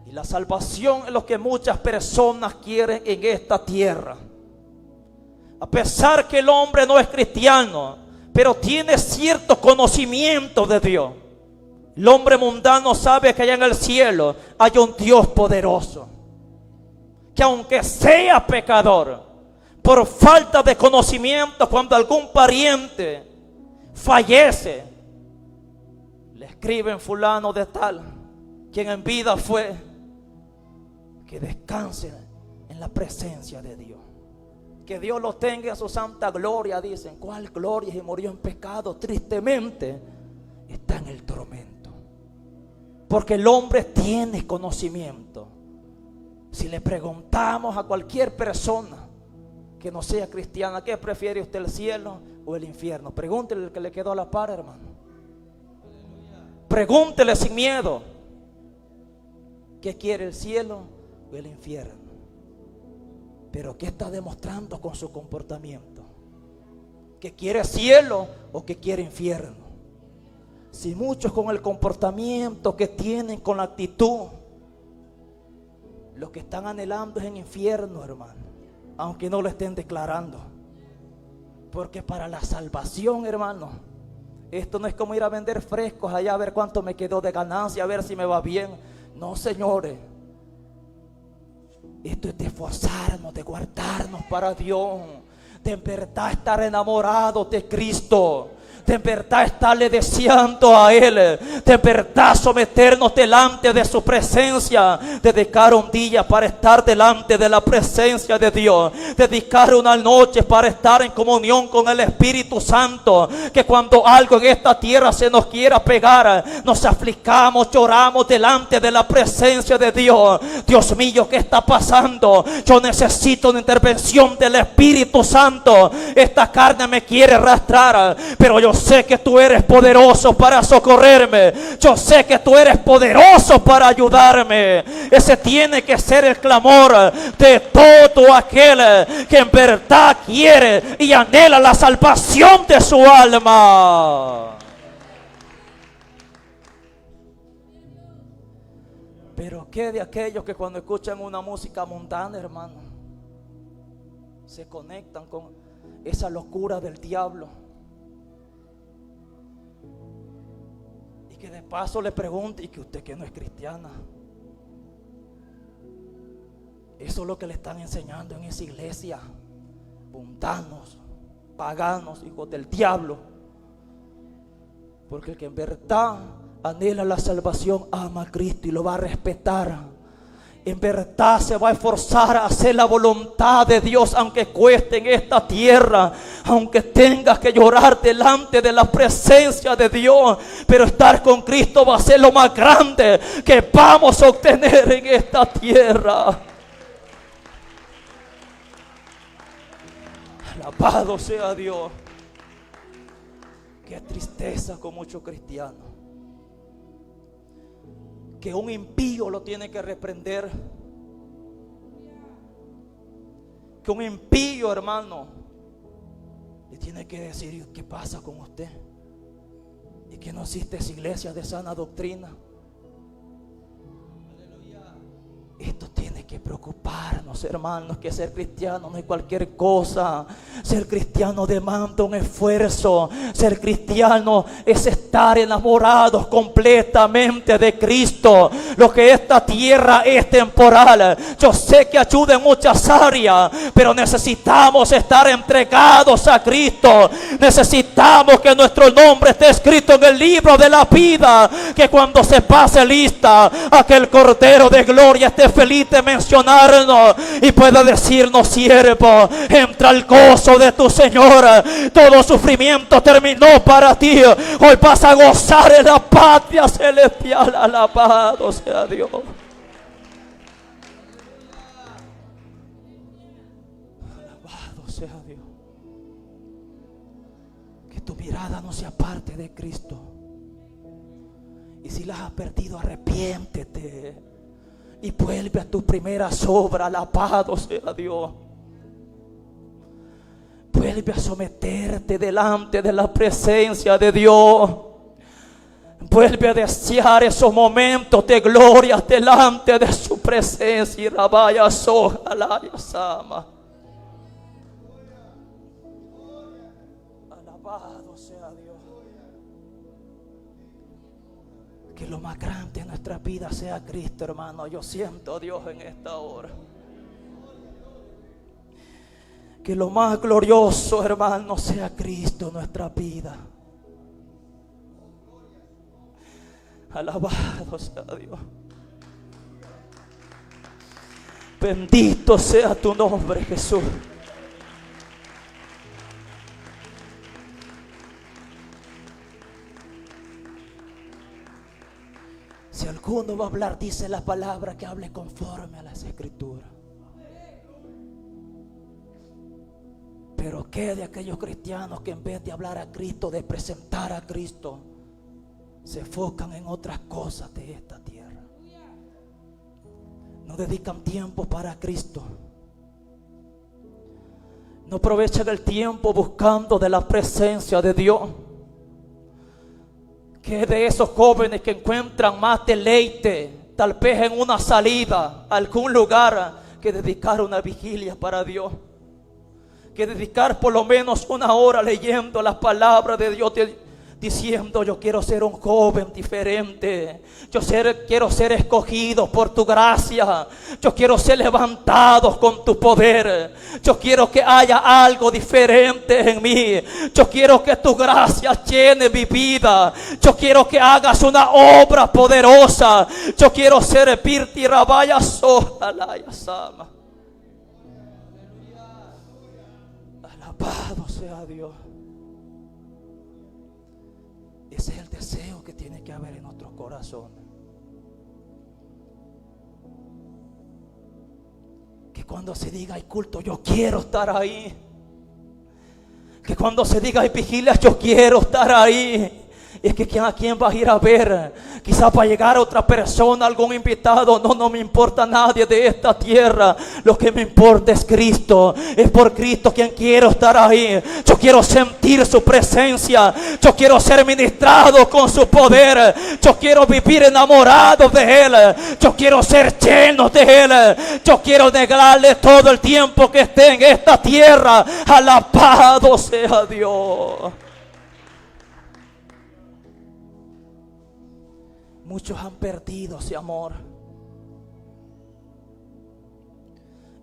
Y la salvación es lo que muchas personas quieren en esta tierra. A pesar que el hombre no es cristiano, pero tiene cierto conocimiento de Dios. El hombre mundano sabe que allá en el cielo hay un Dios poderoso, que aunque sea pecador, por falta de conocimiento, cuando algún pariente fallece, le escriben: fulano de tal, quien en vida fue, que descanse en la presencia de Dios. Que Dios lo tenga en su santa gloria. Dicen: ¿cuál gloria? Y murió en pecado. Tristemente está en el tormento, porque el hombre tiene conocimiento. Si le preguntamos a cualquier persona que no sea cristiana, ¿qué prefiere usted, el cielo o el infierno? Pregúntele al que le quedó a la par, hermano. Pregúntele sin miedo: ¿qué quiere, el cielo o el infierno? Pero ¿qué está demostrando con su comportamiento? ¿Que quiere cielo o que quiere infierno? Si muchos con el comportamiento que tienen, con la actitud, lo que están anhelando es en infierno, hermano, aunque no lo estén declarando. Porque para la salvación, hermano, esto no es como ir a vender frescos allá a ver cuánto me quedó de ganancia, a ver si me va bien. No, señores, esto es de esforzarnos, de guardarnos para Dios, de en verdad estar enamorados de Cristo, de en verdad estarle deseando a Él, de en verdad someternos delante de su presencia, dedicar un día para estar delante de la presencia de Dios, dedicar una noche para estar en comunión con el Espíritu Santo. Que cuando algo en esta tierra se nos quiera pegar, nos afligamos, lloramos delante de la presencia de Dios. Dios mío, ¿qué está pasando? Yo necesito una intervención del Espíritu Santo. Esta carne me quiere arrastrar, pero yo sé que tú eres poderoso para socorrerme. Yo sé que tú eres poderoso para ayudarme. Ese tiene que ser el clamor de todo aquel que en verdad quiere y anhela la salvación de su alma. Pero ¿qué de aquellos que cuando escuchan una música mundana, hermano, se conectan con esa locura del diablo? Y que de paso le pregunte: ¿y que usted que no es cristiana? Eso es lo que le están enseñando en esa iglesia. Mundanos, paganos, hijos del diablo. Porque el que en verdad anhela la salvación ama a Cristo y lo va a respetar. En verdad se va a esforzar a hacer la voluntad de Dios, aunque cueste en esta tierra, aunque tengas que llorar delante de la presencia de Dios. Pero estar con Cristo va a ser lo más grande que vamos a obtener en esta tierra. Alabado sea Dios. Qué tristeza con muchos cristianos, que un impío lo tiene que reprender, que un impío, hermano, le tiene que decir: ¿qué pasa con usted? ¿Y que no existe iglesia de sana doctrina? Esto tiene que preocuparnos, hermanos, que ser cristiano no es cualquier cosa. Ser cristiano demanda un esfuerzo. Ser cristiano es estar enamorados completamente de Cristo. Lo que esta tierra es temporal. Yo sé que ayuda en muchas áreas, pero necesitamos estar entregados a Cristo. Necesitamos que nuestro nombre esté escrito en el libro de la vida, que cuando se pase lista, aquel Cordero de Gloria esté feliz de mencionarnos y pueda decirnos: siervo, entra al gozo de tu Señor. Todo sufrimiento terminó para ti. Hoy vas a gozar en la patria celestial. Alabado sea Dios. Alabado sea Dios. Que tu mirada no se aparte de Cristo. Y si la has perdido, arrepiéntete y vuelve a tus primeras obras. Alabado sea Dios. Vuelve a someterte delante de la presencia de Dios. Vuelve a desear esos momentos de gloria delante de su presencia. Y rabaya soja y sama. Alabado sea Dios. Que lo más grande en nuestra vida sea Cristo, hermano. Yo siento a Dios en esta hora. Que lo más glorioso, hermano, sea Cristo en nuestra vida. Alabado sea Dios. Bendito sea tu nombre, Jesús. Si alguno va a hablar, dice la palabra, que hable conforme a las Escrituras. Pero ¿qué de aquellos cristianos que en vez de hablar a Cristo, de presentar a Cristo, se enfocan en otras cosas de esta tierra? No dedican tiempo para Cristo. No aprovechan el tiempo buscando de la presencia de Dios. Que de esos jóvenes que encuentran más deleite, tal vez en una salida a algún lugar, que dedicar una vigilia para Dios. Que dedicar por lo menos una hora leyendo las palabras de Dios, diciendo: yo quiero ser un joven diferente. Quiero ser escogido por tu gracia. Yo quiero ser levantado con tu poder. Yo quiero que haya algo diferente en mí. Yo quiero que tu gracia llene mi vida. Yo quiero que hagas una obra poderosa. Yo quiero servirte y rabaya sojalaya sama. Alabado sea Dios. Ese es el deseo que tiene que haber en nuestros corazones. Que cuando se diga hay culto, yo quiero estar ahí. Que cuando se diga hay vigilia, yo quiero estar ahí. Es que a quién vas a ir a ver. Quizás va a llegar otra persona, algún invitado. No me importa nadie de esta tierra. Lo que me importa es Cristo. Es por Cristo quien quiero estar ahí. Yo quiero sentir su presencia. Yo quiero ser ministrado con su poder. Yo quiero vivir enamorado de Él. Yo quiero ser lleno de Él. Yo quiero negarle todo el tiempo que esté en esta tierra. Alabado sea Dios. Muchos han perdido ese amor.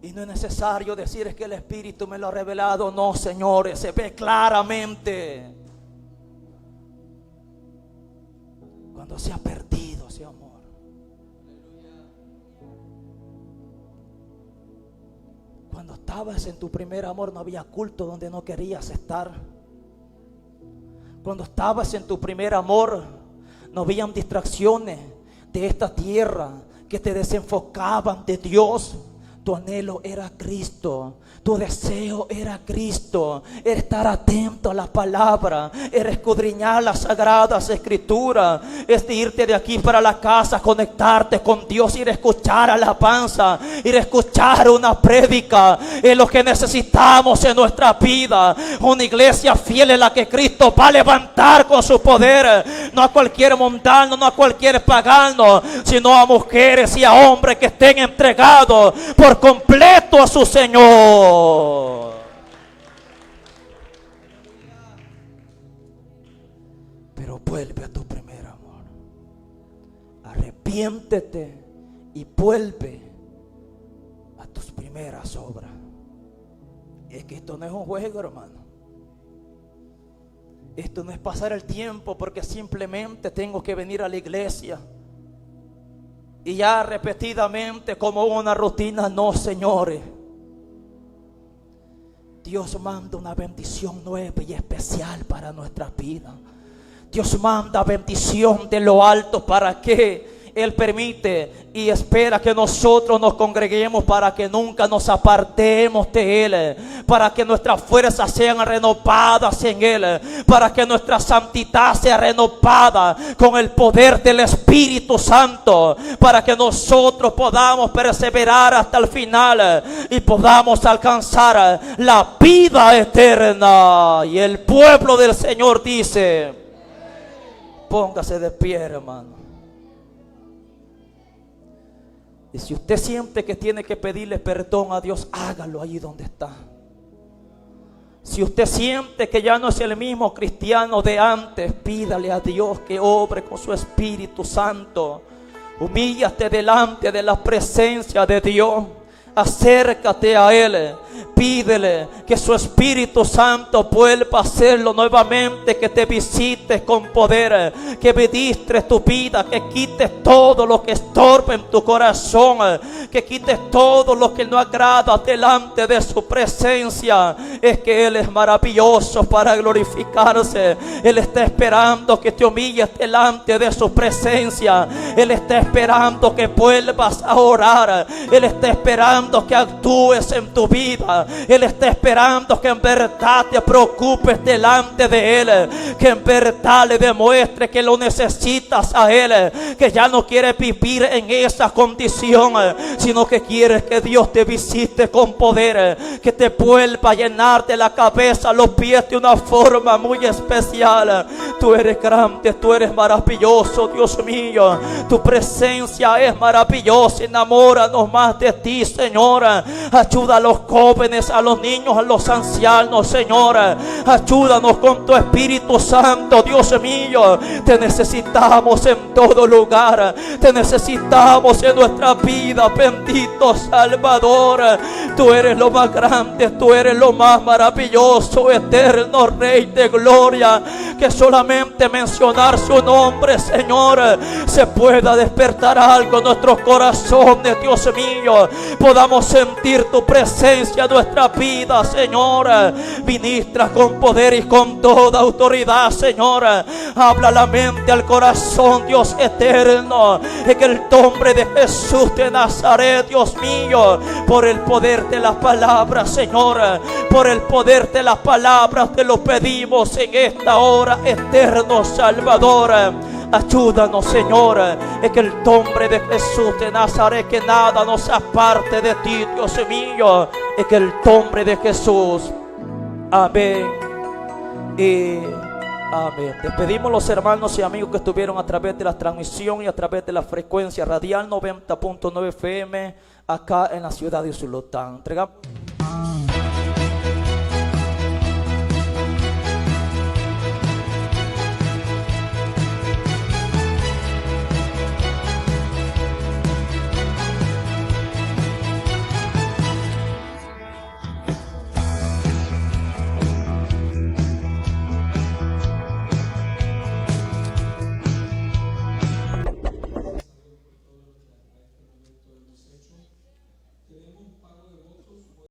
Y no es necesario decir es que el Espíritu me lo ha revelado. No, señores, se ve claramente cuando se ha perdido ese amor. Cuando estabas en tu primer amor, no había culto donde no querías estar. Cuando estabas en tu primer amor, no habían distracciones de esta tierra que te desenfocaban de Dios. Tu anhelo era Cristo. Tu deseo era Cristo. Era estar atento a la palabra. Era escudriñar las sagradas escrituras. Es de irte de aquí para la casa, conectarte con Dios, ir a escuchar alabanza, ir a escuchar una prédica. Es lo que necesitamos en nuestra vida. Una iglesia fiel en la que Cristo va a levantar con su poder. No a cualquier mundano, no a cualquier pagano, sino a mujeres y a hombres que estén entregados por completo a su Señor. Pero vuelve a tu primer amor. Arrepiéntete y vuelve a tus primeras obras. Es que esto no es un juego, hermano. Esto no es pasar el tiempo porque simplemente tengo que venir a la iglesia y ya repetidamente como una rutina. No, señores. Dios manda una bendición nueva y especial para nuestra vida. Dios manda bendición de lo alto. ¿Para qué? Él permite y espera que nosotros nos congreguemos para que nunca nos apartemos de Él, para que nuestras fuerzas sean renovadas en Él, para que nuestra santidad sea renovada con el poder del Espíritu Santo, para que nosotros podamos perseverar hasta el final y podamos alcanzar la vida eterna. Y el pueblo del Señor dice: póngase de pie, hermano. Y si usted siente que tiene que pedirle perdón a Dios, hágalo allí donde está. Si usted siente que ya no es el mismo cristiano de antes, pídale a Dios que obre con su Espíritu Santo. Humíllate delante de la presencia de Dios. Acércate a Él. Pídele que su Espíritu Santo vuelva a hacerlo nuevamente, que te visite con poder, que ministres tu vida, que quites todo lo que estorba en tu corazón, que quites todo lo que no agrada delante de su presencia. Es que Él es maravilloso para glorificarse. Él está esperando que te humilles delante de su presencia. Él está esperando que vuelvas a orar. Él está esperando que actúes en tu vida. Él está esperando que en verdad te preocupes delante de Él, que en verdad le demuestre que lo necesitas a Él, que ya no quieres vivir en esa condición, sino que quieres que Dios te visite con poder, que te vuelva a llenar de la cabeza a los pies de una forma muy especial. Tú eres grande, tú eres maravilloso, Dios mío. Tu presencia es maravillosa. Enamóranos más de ti, Señor. Ayuda a los jóvenes, a los niños, a los ancianos, Señor. Ayúdanos con tu Espíritu Santo, Dios mío. Te necesitamos en todo lugar. Te necesitamos en nuestra vida, bendito Salvador. Tú eres lo más grande, tú eres lo más maravilloso, eterno Rey de gloria. Que solamente mencionar su nombre, Señor, se pueda despertar algo en nuestros corazones, Dios mío. Podamos sentir tu presencia en nuestra vida, Señor. Ministra con poder y con toda autoridad, Señor. Habla la mente, al corazón, Dios eterno. En el nombre de Jesús de Nazaret, Dios mío. Por el poder de las palabras, Señor. Por el poder de las palabras te lo pedimos en esta hora, eterno Salvador. Ayúdanos, Señor, en el nombre de Jesús de Nazaret, que nada nos aparte de ti, Dios mío, en el nombre de Jesús. Amén y amén. Despedimos los hermanos y amigos que estuvieron a través de la transmisión y a través de la frecuencia radial 90.9 FM acá en la ciudad de Usulután. Entregamos